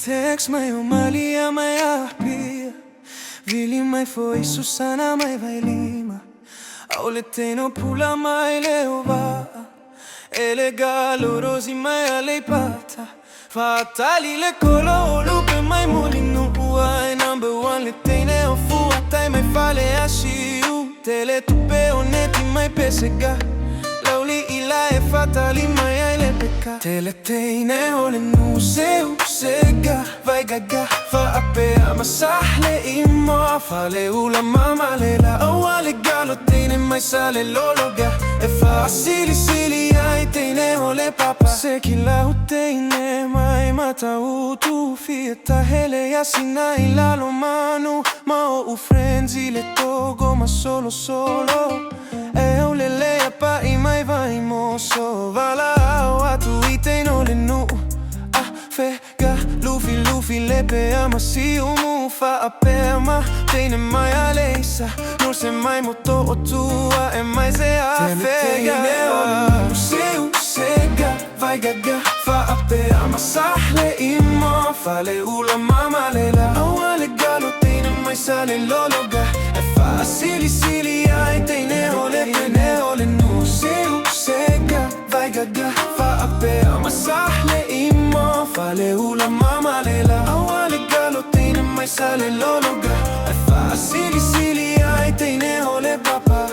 text mai o malia mai apia Vili mai foi Susana mai vai lima Au le teno pula mai leova E le galorosi mai alei pata Fatali le colo lupe mai molinu Uai number one le tene o fua Tai mai fale asiu Tele tupe oneti mai pesega Lauli ila e fatali mai ai le pecca Tele teine o le nu seu sega Vai gaga fa apea ma sahle imo Fale ula mama lela Awa le galo teine mai sale lologa E fa sili ai teine o le papa Se ki la teine mai mata tu Fieta hele yasina ila lo manu Ma o frenzi le togo ma solo E o le lea pa i mai vai moso Vala awa tu i teino le nu Fega lufi le pea ma si umu fa apea ma Teine mai aleisa Nu se mai moto o tua e mai se a fega Teine o le nu seu sega Vai gaga fa apea ma sahle imo Fale ula mama lela Awa le galo teine mai sale lologa E fa sili ai teine o le pene o le nu seu sega Vai gaga fa apea ma sahle imo Fale ula mama lela Awa le galo teine mai sale lologa E fa sili ai teine o le papa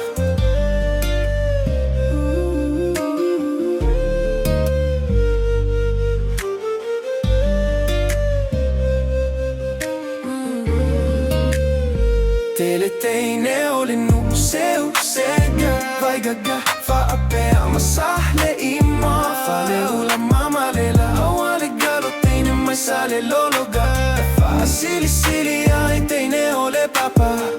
Tele teine o le nu seu sega Vai gaga fa apea ma sahle imo Fale ula mama lela Awa le galo teine mai sale lologa E fa sili ai teine o le papa